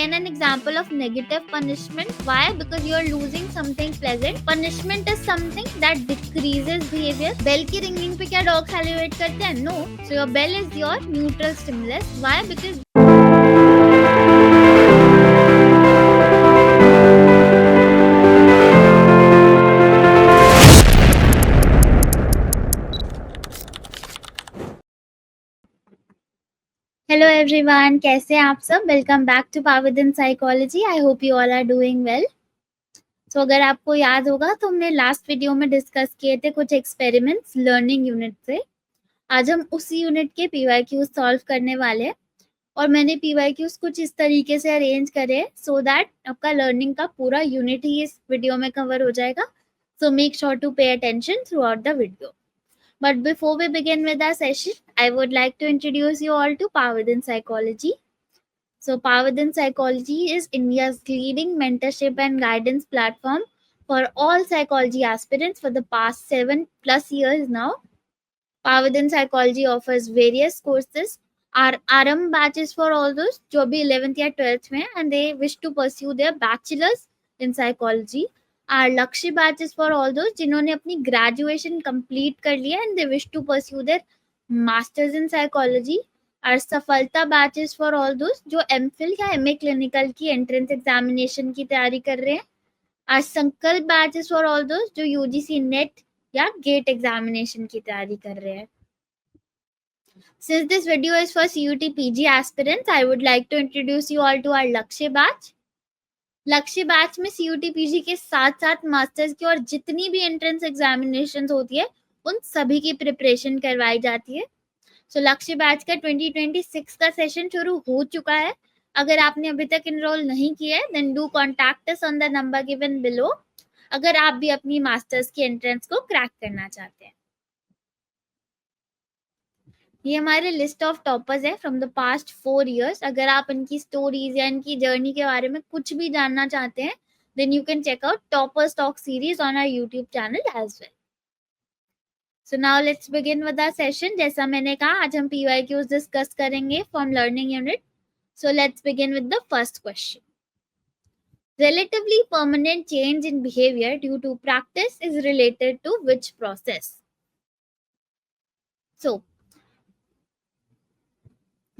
again an example of negative punishment. Why? Because you are losing something pleasant. Punishment is something that decreases behavior. Bell की ringing पे क्या dog salivate करते हैं? No. So your bell is your neutral stimulus. Why? Because hello everyone, कैसे हैं आप सब? Welcome back to power within psychology. I hope you all are doing well. तो अगर आपको याद होगा तो हमने लास्ट वीडियो में डिस्कस किए थे कुछ एक्सपेरिमेंट्स लर्निंग यूनिट से। आज हम उसी यूनिट के पीवाईक्यूज सॉल्व करने वाले हैं और मैंने पीवाईक्यूज कुछ इस तरीके से अरेंज करे सो दैट आपका लर्निंग का पूरा यूनिट ही इस वीडियो में कवर हो जाएगा। So make sure to pay attention throughout the video. But before we begin with our session, I would like to introduce you all to PowerWithinPsychology. So PowerWithinPsychology is India's leading mentorship and guidance platform for all psychology aspirants for the past 7+ years now. PowerWithinPsychology offers various courses. Our AARAMBH Batch is for all those जो भी 11th या 12th में and they wish to pursue their bachelor's in psychology. Our Lakshaya Batch is for all those जिन्होंने अपनी graduation complete कर लिया and they wish to pursue their masters in psychology. Our सफलता batch is for all those जो MPhil या MA clinical की entrance examination की तैयारी कर रहे हैं. Our संकल्प batch is for all those जो UGC नेट या गेट एग्जामिनेशन की तैयारी कर रहे हैं. Since this video is for CUET PG aspirants, I would like to introduce you all to our Lakshaya Batch. लक्ष्य बैच में CUET PG के साथ साथ मास्टर्स की और जितनी भी एंट्रेंस एग्जामिनेशंस होती है उन सभी की प्रिपरेशन करवाई जाती है. सो लक्ष्य बैच का 2026 का सेशन शुरू हो चुका है. अगर आपने अभी तक इनरोल नहीं किया है then do contact us on the number given below अगर आप भी अपनी मास्टर्स की एंट्रेंस को क्रैक करना चाहते हैं. ये हमारे लिस्ट ऑफ टॉपर्स है फ्रॉम द पास्ट 4 years. अगर आप इनकी स्टोरीज या इनकी जर्नी के बारे में कुछ भी जानना चाहते हैं then you can check out toppers talk series on our YouTube channel as well. So now let's begin with our session. जैसा मैंने कहा आज हम पीवाईक्यूज डिस्कस करेंगे from learning unit. So let's begin with the first question. Relatively permanent change in behavior due to practice is related to which process? So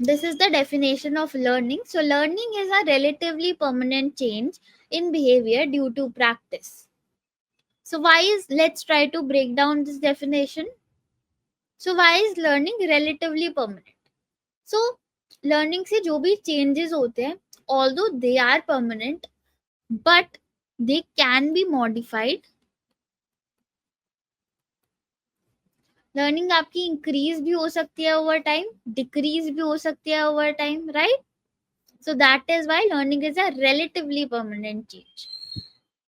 this is the definition of learning. So learning is a relatively permanent change in behavior due to practice. So let's try to break down this definition. So why is learning relatively permanent? So learning से जो भी changes होते हैं although they are permanent but they can be modified. Learning आपकी increase भी हो सकती है ओवर टाइम, डिक्रीज भी हो सकती है over time, right? So that is why learning is a relatively permanent change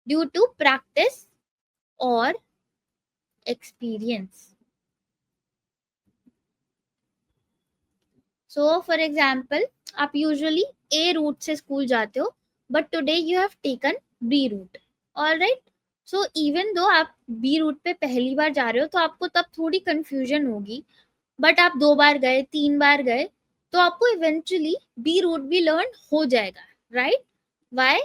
due to practice और एक्सपीरियंस. सो फॉर एग्जाम्पल आप यूजुअली ए रूट से स्कूल जाते हो but today you have taken B route. Alright, so even though आप B root पे पहली बार जा रहे हो तो आपको तब थोड़ी कंफ्यूजन होगी बट आप 2 बार गए 3 बार गए तो आपको इवेंचुअली बी रूट भी लर्न हो जाएगा, राइट? व्हाई?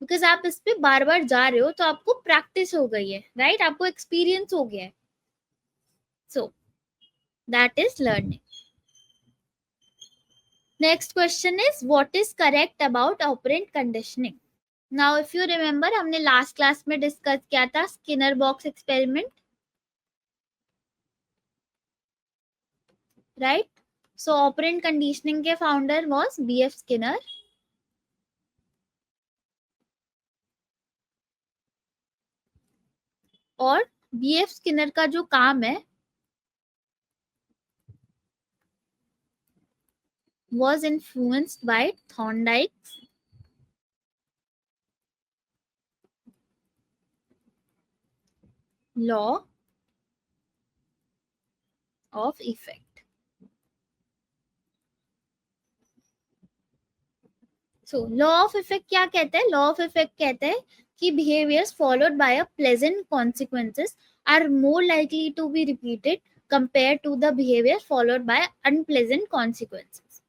बिकॉज आप इस पे बार बार जा रहे हो तो आपको प्रैक्टिस हो गई है, राइट? आपको एक्सपीरियंस हो गया है. So that is learning. Next question is what is correct about operant conditioning. Now if you remember हमने लास्ट क्लास में डिस्कस किया था स्किनर बॉक्स एक्सपेरिमेंट, राइट? सो ऑपरेंट कंडीशनिंग के फाउंडर वाज B.F. स्किनर. और B.F. Skinner का जो काम है was influenced by Thorndike's law of effect. So law of effect क्या कहता है? Law of effect कहता है कि behaviors followed by a pleasant consequences are more likely to be repeated compared to the behavior followed by unpleasant consequences.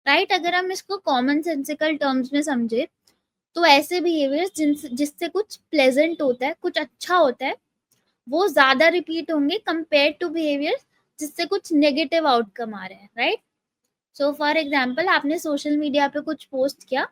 Right. अगर हम इसको common sensical terms में समझे तो ऐसे बिहेवियर्स जिससे कुछ प्लेजेंट होता है, कुछ अच्छा होता है, वो ज्यादा रिपीट होंगे कंपेयर टू बिहेवियर्स जिससे कुछ नेगेटिव आउटकम आ रहे हैं, राइट। सो फॉर एग्जाम्पल, आपने सोशल मीडिया पे कुछ पोस्ट किया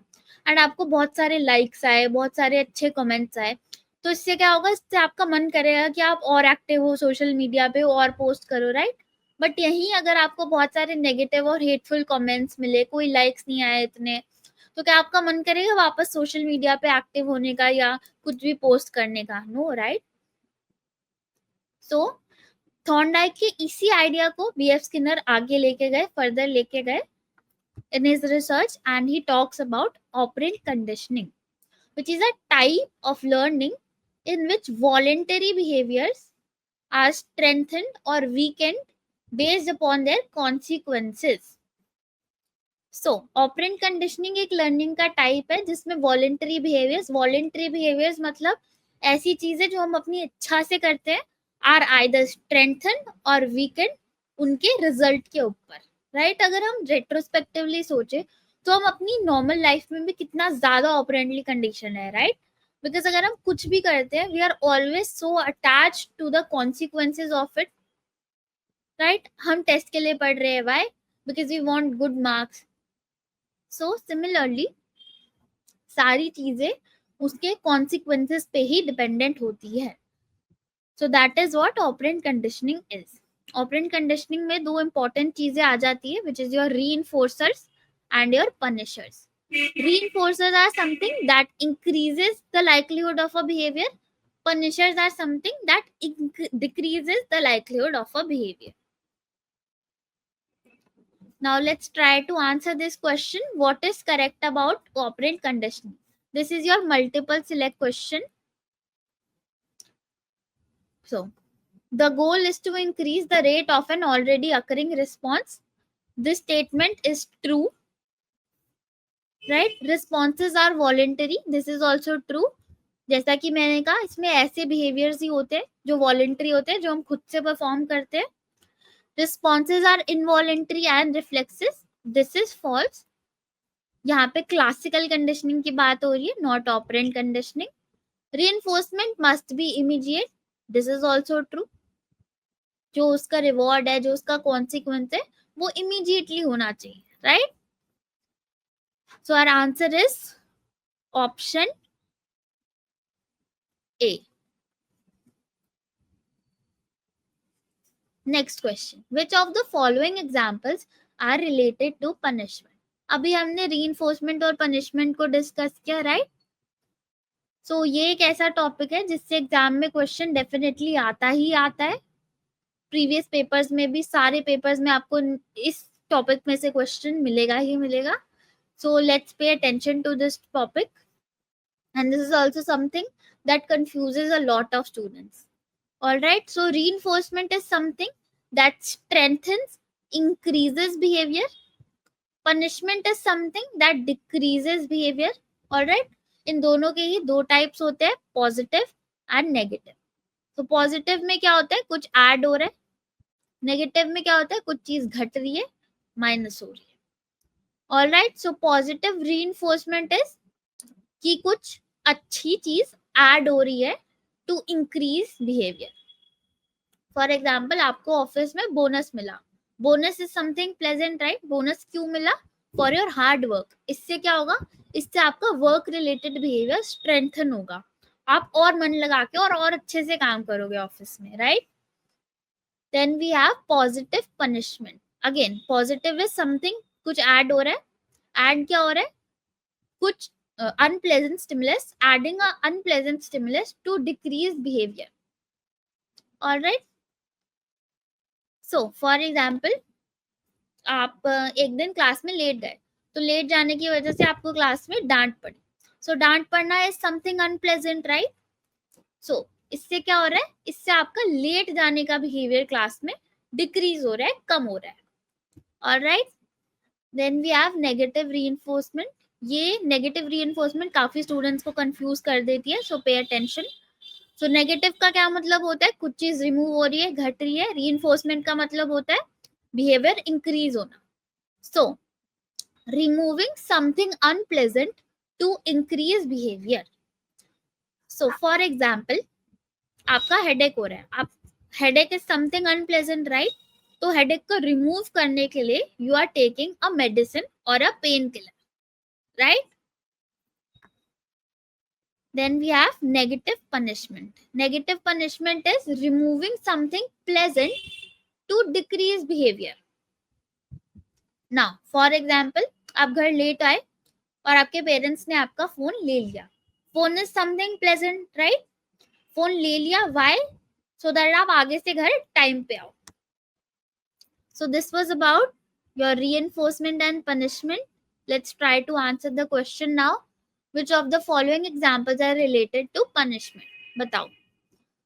एंड आपको बहुत सारे लाइक्स आए, बहुत सारे अच्छे कमेंट्स आए, तो इससे क्या होगा, इससे आपका मन करेगा कि आप और एक्टिव हो सोशल मीडिया पे, और पोस्ट करो, राइट। बट यहीं अगर आपको बहुत सारे नेगेटिव और हेटफुल कमेंट्स मिले, कोई लाइक्स नहीं आए इतने, तो क्या आपका मन करेगा वापस सोशल मीडिया पे एक्टिव होने का या कुछ भी पोस्ट करने का? No, right. सो थॉर्नडाइक के इसी आइडिया को बीएफ स्किनर आगे लेके गए, फर्दर लेके गए in his research, and he talks about operant conditioning, which is a type of learning in which voluntary behaviors are strengthened or weakened based upon their consequences. So operant conditioning एक learning का type है जिसमें voluntary behaviours मतलब ऐसी चीजें जो हम अपनी इच्छा से करते हैं, आर आइदर स्ट्रेंथन और वीकेंड उनके रिजल्ट के ऊपर, राइट। अगर हम रेट्रोस्पेक्टिवली सोचे तो हम अपनी नॉर्मल लाइफ में भी कितना ज्यादा ऑपरेंटली कंडीशन है, राइट। बिकॉज अगर हम कुछ भी करते हैं, we are always so attach to the consequences of it, right. हम टेस्ट के लिए पढ़ रहे हैं, why? Because we want good marks. So similarly सारी चीजें उसके कॉन्सिक्वेंसेस पे ही डिपेंडेंट होती है। So that is what operant conditioning is. Operant conditioning में दो इंपॉर्टेंट चीजें आ जाती है, which is your रीइंफोर्सर्स and your punishers. Reinforcers are something that increases the likelihood of a behavior. Punishers are something that decreases the likelihood of a behavior. Now let's try to answer this question. What is correct about operant conditioning? This is your multiple select question. So the goal is to increase the rate of an already occurring response. This statement is true, right? Responses are voluntary. This is also true. जैसा कि मैंने कहा, इसमें ऐसे behaviours ही होते हैं जो voluntary होते हैं, जो हम खुद से परफॉर्म करते हैं। Responses are involuntary and reflexes. This is false. यहाँ पे क्लासिकल कंडीशनिंग की बात हो रही है, not operant conditioning. Reinforcement must be immediate. This is also true. जो उसका रिवॉर्ड है, जो उसका कॉन्सिक्वेंस है, वो इमीडिएटली होना चाहिए, right. So our answer is option A. Next question. Which of the following examples are related to punishment? अभी हमने reinforcement और punishment को डिस्कस किया, राइट। सो ये एक ऐसा टॉपिक है जिससे एग्जाम में क्वेश्चन डेफिनेटली आता ही आता है। प्रीवियस पेपर्स में भी, सारे पेपर्स में आपको इस टॉपिक में से क्वेश्चन मिलेगा ही मिलेगा। So let's pay attention to this topic, and this is also something that confuses a lot of students. All right, so reinforcement is something that strengthens, increases behavior. Punishment is something that decreases behavior. All right, इन दोनों के ही दो types होते हैं, positive and negative. तो positive में क्या होता है, कुछ ऐड हो रहा है। नेगेटिव में क्या होता है, कुछ चीज घट रही है, माइनस हो रही है। All right, so positive reinforcement is कि कुछ अच्छी चीज ऐड हो रही है to increase behaviour. For example, आपको ऑफिस में बोनस मिला। Bonus is something pleasant, right. Bonus क्यों मिला? For your hard work. इससे क्या होगा, इससे आपका वर्क रिलेटेड बिहेवियर स्ट्रेंथन होगा, आप और मन लगा के और अच्छे से काम करोगे ऑफिस में, right. Then we have positive punishment. Again positive is something कुछ ऐड हो रहा है। ऐड क्या हो रहा है, कुछ unpleasant stimulus, adding a unpleasant stimulus to decrease behavior. All right, so for example, आप एक दिन क्लास में लेट गए, तो लेट जाने की वजह से आपको क्लास में डांट पड़ी। सो डांट पड़ना इज समथिंग अनप्लेजेंट, राइट। सो इससे क्या हो रहा है, इससे आपका लेट जाने का बिहेवियर क्लास में डिक्रीज हो रहा है, कम हो रहा है। All right, then we have negative reinforcement. ये नेगेटिव रीइंफोर्समेंट काफी स्टूडेंट्स को कंफ्यूज कर देती है, सो पे अटेंशन। सो नेगेटिव का क्या मतलब होता है, कुछ चीज रिमूव हो रही है, घट रही है। रीइंफोर्समेंट का मतलब होता है बिहेवियर इंक्रीज होना। सो removing something unpleasant to increase behavior. So for example, आपका हेडेक हो रहा है, आप headache is something unpleasant, right? तो हेडेक को रिमूव करने के लिए you are taking a medicine और a painkiller, right? Then we have negative punishment. Negative punishment is removing something pleasant to decrease behavior. Now, for example, आप घर late आए और आपके पेरेंट्स ने आपका फोन ले लिया. Phone is something pleasant, right? Phone ले लिया, व्हाई? सो दैट आप आगे से घर टाइम पे आओ. So this was about your reinforcement and punishment. Let's try to answer the question now. Which of the following examples are related to punishment? बताओ.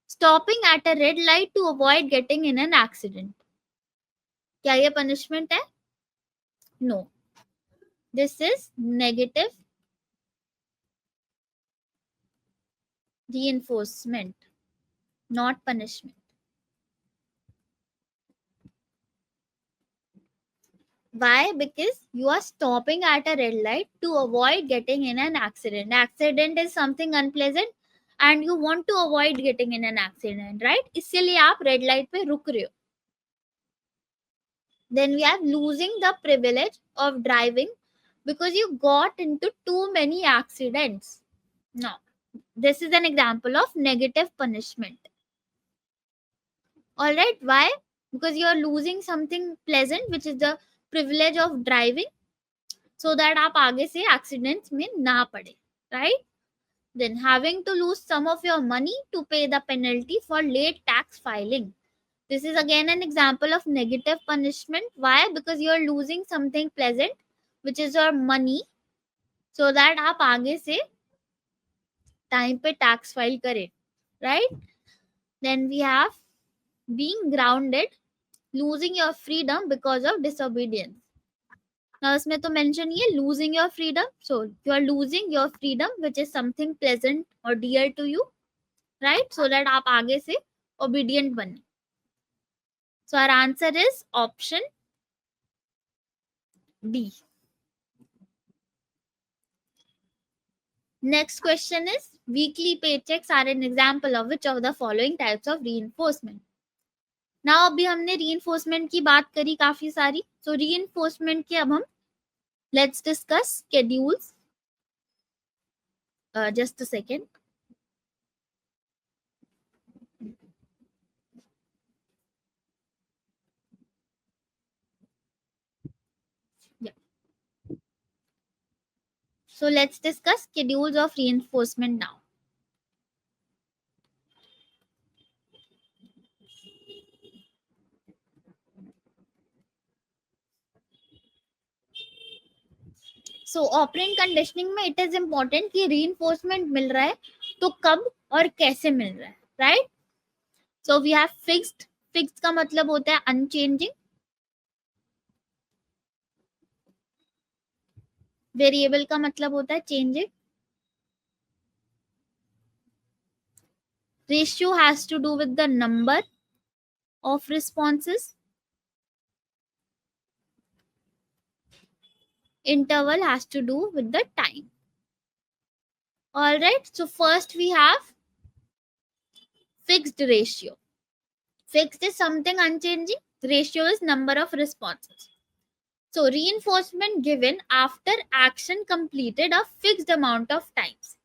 Stopping at a red light to avoid getting in an accident. क्या ये punishment है? No. This is negative reinforcement, not punishment. Why? Because you are stopping at a red light to avoid getting in an accident. Accident is something unpleasant and you want to avoid getting in an accident, right? इसलिए आप red light पे रुक रहे हो. Then we have losing the privilege of driving because you got into too many accidents. No, this is an example of negative punishment. All right, why? Because you are losing something pleasant, which is the privilege of driving, so that आप आगे से accidents में ना पड़े, right? Then having to lose some of your money to pay the penalty for late tax filing. This is again an example of negative punishment. Why? Because you are losing something pleasant, which is your money, so that आप आगे से time पे tax file करें, right? Then we have being grounded, losing your freedom because of disobedience. Now इसमें तो mention ये losing your freedom. So you are losing your freedom, which is something pleasant or dear to you, right? So that आप आगे से obedient बने. So our answer is option B. Next question is, weekly paychecks are an example of which of the following types of reinforcement? Now अभी हमने reinforcement की बात करी काफी सारी. So reinforcement के अब हम let's discuss schedules. Just a second. Yeah. So let's discuss schedules of reinforcement now. So operant conditioning में it is important कि reinforcement मिल रहा है तो कब और कैसे मिल रहा है, right? So we have fixed. Fixed का मतलब होता है unchanging. Variable का मतलब होता है changing. Ratio has to do with the number of responses. Interval has to do with the time. All right. So first we have fixed ratio. Fixed is something unchanging. Ratio is number of responses. So reinforcement given after action completed a fixed amount of times.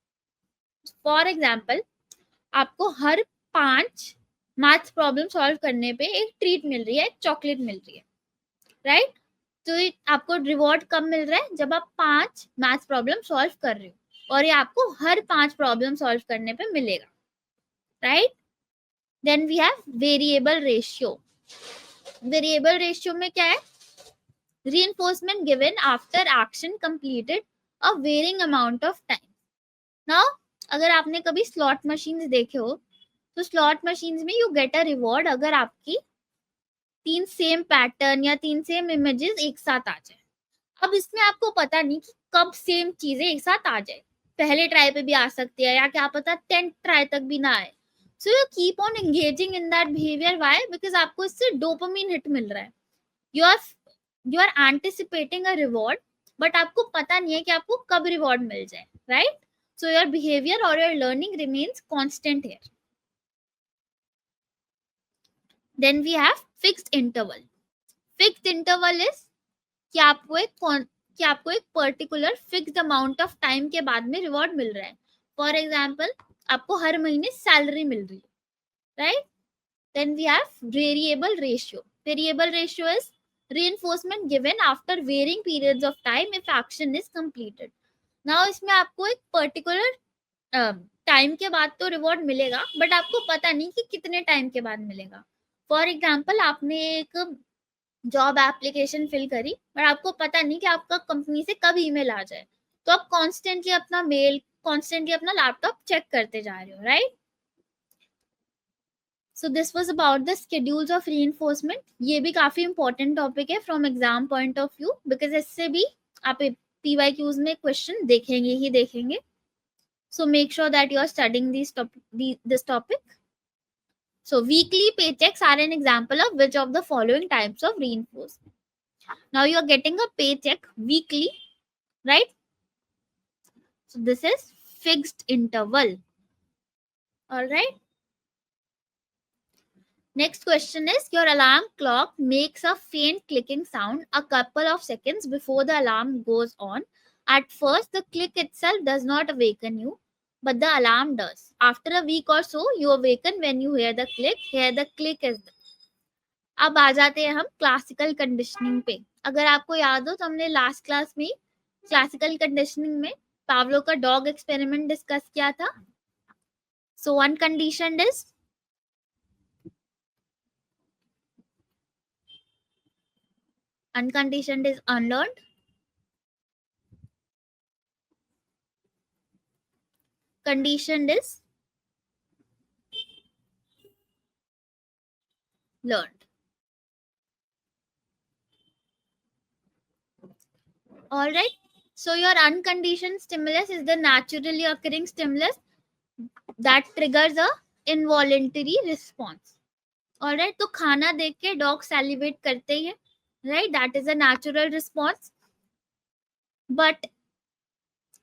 For example, आपको हर 5 maths problem solve करने पे एक treat मिल रही है, एक chocolate मिल रही है, right? तो आपको रिवॉर्ड कब मिल रहा है? जब आप 5 मैथ्स प्रॉब्लम सॉल्व कर रहे हो और ये आपको हर 5 प्रॉब्लम सॉल्व करने पे मिलेगा, right? Then we have variable ratio. Variable ratio में क्या है? reinforcement given after action completed a varying amount of time. Now अगर आपने कभी स्लॉट मशीन्स देखे हो तो स्लॉट मशीन्स में यू गेट अ रिवॉर्ड अगर आपकी 3 सेम पैटर्न या 3 सेम इमेजेस एक साथ आ जाए. अब इसमें आपको पता नहीं कि कब सेम चीजें एक साथ आ जाए. पहले ट्राई पे भी आ सकती है या क्या पता 10th ट्राई तक भी ना आए. So you keep on engaging in that behaviour. Why? Because आपको इससे डोपामिन हिट मिल रहा है. You are anticipating a reward but आपको पता नहीं है कि आपको कब रिवॉर्ड मिल जाए, राइट? सो योर बिहेवियर और your learning remains constant here. Then we have fixed interval. Fixed interval is कि आपको एक particular fixed amount of time के बाद में रिवॉर्ड मिल रहा है. फॉर एग्जाम्पल, आपको हर महीने सैलरी मिल रही है, right? Then we have variable ratio. Variable ratio is reinforcement given after varying periods of time if action is completed. Now इसमें आपको एक पर्टिकुलर टाइम के बाद तो रिवॉर्ड मिलेगा, बट आपको पता नहीं कि कितने टाइम के बाद मिलेगा. फॉर एग्जाम्पल, आपने एक जॉब एप्लीकेशन फिल करी, पर आपको पता नहीं कि आपका कंपनी से कब ईमेल आ जाए, तो आप कॉन्स्टेंटली अपना मेल, कॉन्स्टेंटली अपना लैपटॉप चेक करते जा रहे हो, right? So this was about the schedules of reinforcement. ये भी काफी इंपॉर्टेंट टॉपिक है from exam point of view, because इससे भी आप PYQs में क्वेश्चन देखेंगे ही देखेंगे. So make sure that you are studying this topic. So weekly paychecks are an example of which of the following types of reinforcement. Now you are getting a paycheck weekly, right? So this is fixed interval. All right. Next question is, your alarm clock makes a faint clicking sound a couple of seconds before the alarm goes on. At first, the click itself does not awaken you, but the alarm does. After a week or so, you awaken when you hear the click. Here the click is the. अब आ जाते हैं हम classical conditioning पे. अगर आपको याद हो तो हमने लास्ट क्लास में क्लासिकल कंडीशनिंग में पावलो का डॉग एक्सपेरिमेंट डिस्कस किया था. So unconditioned is unconditioned is unlearned. Conditioned is learned. All right. So your unconditioned stimulus is the naturally occurring stimulus that triggers a involuntary response. All right. तो खाना देख के dog salivate करते हैं, right? That is a natural response. But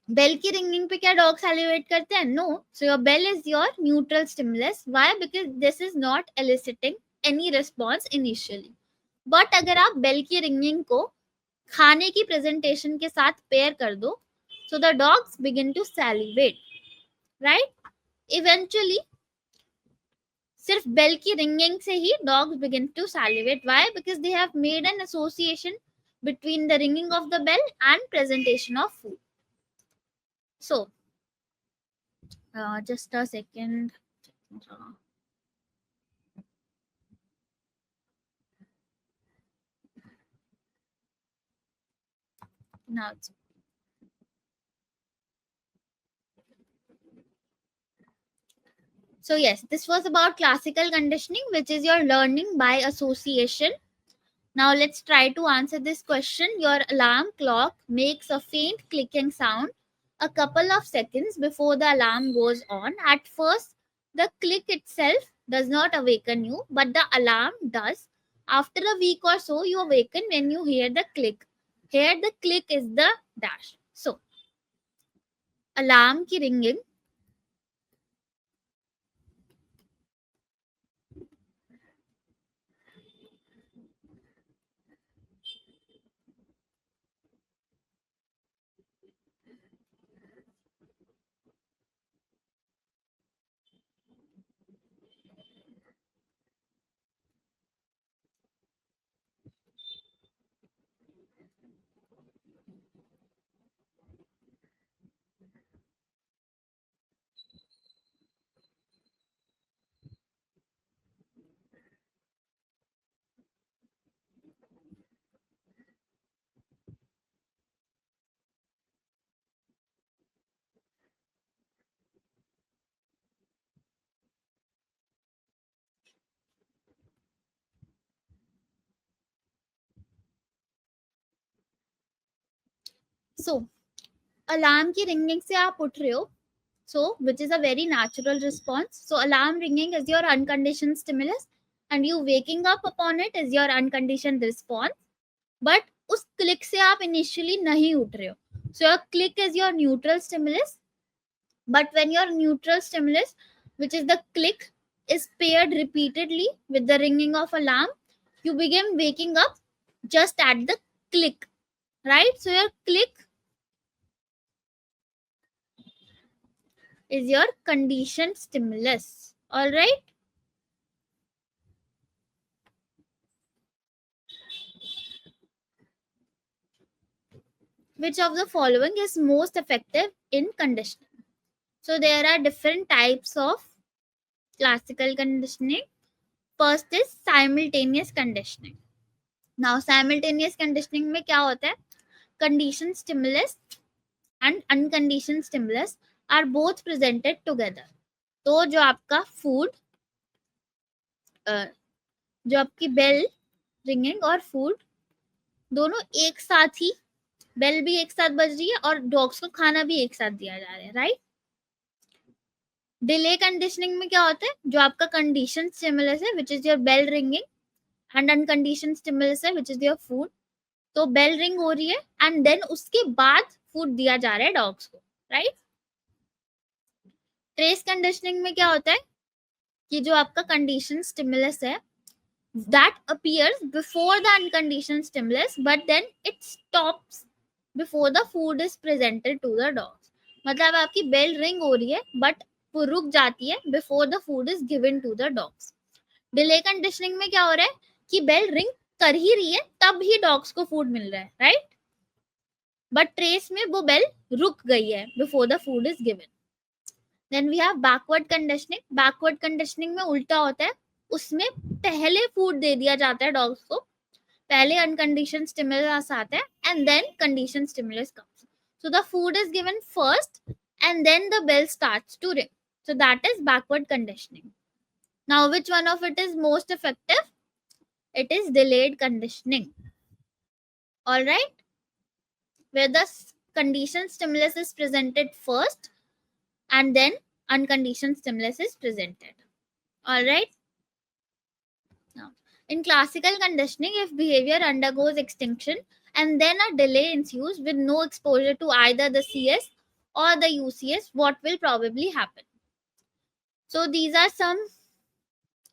bell की ringing पे क्या dog salivate करते हैं? No. So your bell is your neutral stimulus. Why? Because this is not eliciting any response initially. But अगर आप bell की रिंगिंग को खाने की प्रेजेंटेशन के साथ पेयर कर दो, so the dogs begin to salivate, right? Eventually सिर्फ बेल की रिंगिंग से ही dogs begin to salivate. Why? Because they have made an association between the ringing of the bell and presentation of food. So just a second. Now so yes, this was about classical conditioning, which is your learning by association. Now let's try to answer this question. Your alarm clock makes a faint clicking sound a couple of seconds before the alarm goes on. At first, the click itself does not awaken you, but the alarm does. After a week or so, you awaken when you hear the click. Here the click is the dash. So, alarm ki ringing so alarm की ringing से आप उठ रहे हो, so which is a very natural response. So alarm ringing is your unconditioned stimulus and you waking up upon it is your unconditioned response. But उस click से आप initially नहीं उठ रहे हो. So your click is your neutral stimulus, but when your neutral stimulus, which is the click, is paired repeatedly with the ringing of alarm, you begin waking up just at the click, right? So your click is your conditioned stimulus. All right. Which of the following is most effective in conditioning? So there are different types of classical conditioning. First is simultaneous conditioning. Now simultaneous conditioning में क्या होता है? Conditioned stimulus and unconditioned stimulus are both presented together. तो जो आपका food, जो आपकी bell ringing और फूड दोनों एक साथ ही, बेल भी एक साथ बज रही है और डॉग्स को खाना भी एक साथ दिया जा रहा है, राइट? डिले कंडीशनिंग में क्या होता है? जो आपका कंडीशन स्टिमुलस है which is your bell ringing, and uncondition stimulus है विच इज योर फूड. तो बेल रिंग हो रही है एंड देन उसके बाद फूड दिया जा रहा है डॉग्स को, राइट? ट्रेस कंडीशनिंग में क्या होता है कि जो आपका कंडीशन स्टिमुलस है that appears before the unconditioned stimulus but then it stops before the food is presented to the dogs. मतलब आपकी बेल रिंग हो रही है बट वो रुक जाती है before the food is given to the dogs. Delay conditioning में क्या हो रहा है कि बेल रिंग कर ही रही है तब ही डॉग्स को फूड मिल रहा है, राइट? बट ट्रेस में वो बेल रुक गई है before the food is given. Then we have backward conditioning. Backward conditioning में उल्टा होता है, उसमें पहले फूड दे दिया जाता है डॉग्स को, पहले अनकंडीशन स्टिमुलस आता है and then conditioned stimulus comes. So the food is given first and then the bell starts to ring. So that is backward conditioning. Now which one of it is most effective? It is delayed conditioning. All right, where the conditioned stimulus is presented first and then unconditioned stimulus is presented. All right. Now, in classical conditioning, if behavior undergoes extinction and then a delay ensues with no exposure to either the CS or the UCS, what will probably happen? So these are some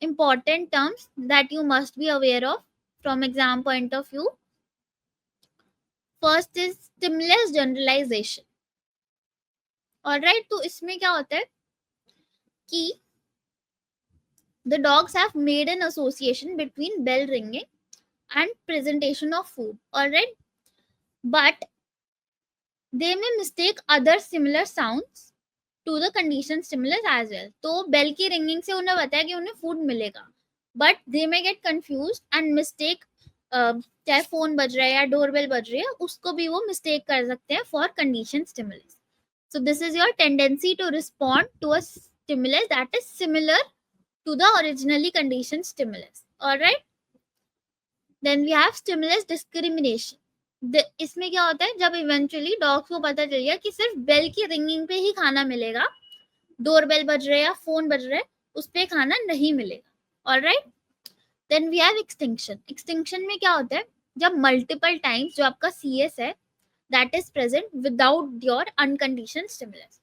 important terms that you must be aware of from exam point of view. First is stimulus generalization. Alright, तो इसमें क्या होता है कि the dogs have made an association between bell ringing and presentation of food. Alright, but they may mistake other similar sounds to the conditioned stimulus as well. तो bell की ringing से उन्हें पता है कि उन्हें food मिलेगा, but they may get confused and mistake, चाहे फोन बज रहा है या डोरबेल बज रही है उसको भी वो मिस्टेक कर सकते हैं for condition stimulus. So this is your tendency to respond to a stimulus that is similar to the originally conditioned stimulus. All right. Then we have stimulus discrimination. इसमें क्या होता है, जब इवेंचुअली डॉग्स को पता चल गया कि सिर्फ बेल की रिंगिंग पे ही खाना मिलेगा, डोरबेल बज रहे या फोन बज रहे उस पे खाना नहीं मिलेगा. All right. Then we have extinction. Extinction में क्या होता है, जब मल्टीपल टाइम्स जो आपका CS है that is present without your unconditioned stimulus.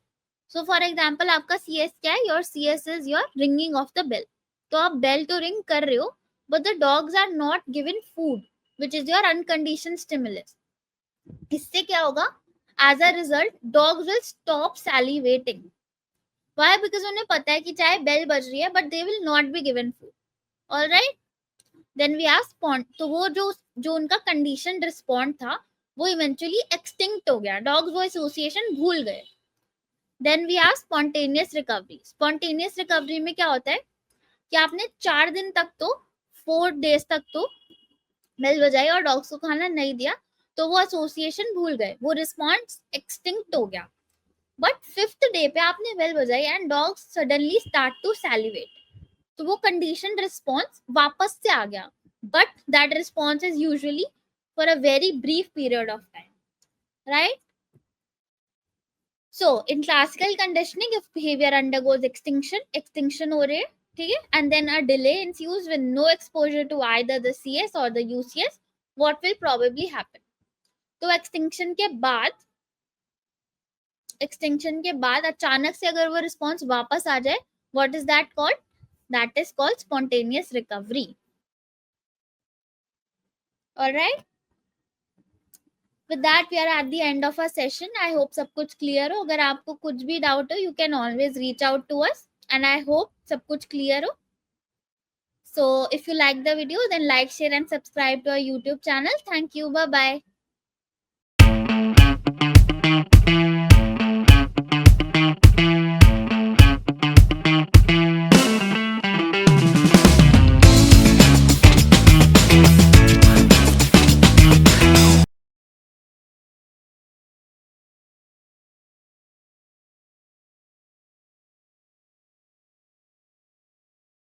So for example, आपका CS क्या है? Your CS is your ringing of the bell. तो आप bell तो ring कर रहे हो, but the dogs are not given food, which is your unconditioned stimulus. इससे क्या होगा? As a result, dogs will stop salivating. Why? Because उन्हें पता है कि चाहे bell बज रही है, but they will not be given food. All right. Then we have तो वो जो उनका conditioned response था वो इवेंचुअली एक्सटिंक्ट हो गया, डॉग्स वो एसोसिएशन भूल गए. Then we have spontaneous recovery. Spontaneous recovery में क्या होता है कि आपने 4 दिन तक तो 4 डेज तक तो बेल बजाई और डॉग्स को खाना नहीं दिया, तो वो एसोसिएशन भूल गए, वो रिस्पॉन्स एक्सटिंक्ट हो गया. बट 5th डे पे आपने बेल बजाई and dogs suddenly start to salivate, तो वो कंडीशन रिस्पॉन्स वापस से आ गया, but that response is usually for a very brief period of time, right? So in classical conditioning, if behavior undergoes extinction हो रहे हैं, ठीक है, and then a delay ensues with no exposure to either the CS or the UCS, what will probably happen. तो extinction के बाद अचानक से अगर वो रिस्पॉन्स वापस आ जाए, what is that called? That is called spontaneous recovery. All right. With that, we are at the end of our session. I hope सब कुछ clear हो. अगर आपको कुछ भी doubt हो, you can always reach out to us. And I hope सब कुछ clear हो. So if you like the video, then like, share and subscribe to our YouTube channel. Thank you. Bye-bye.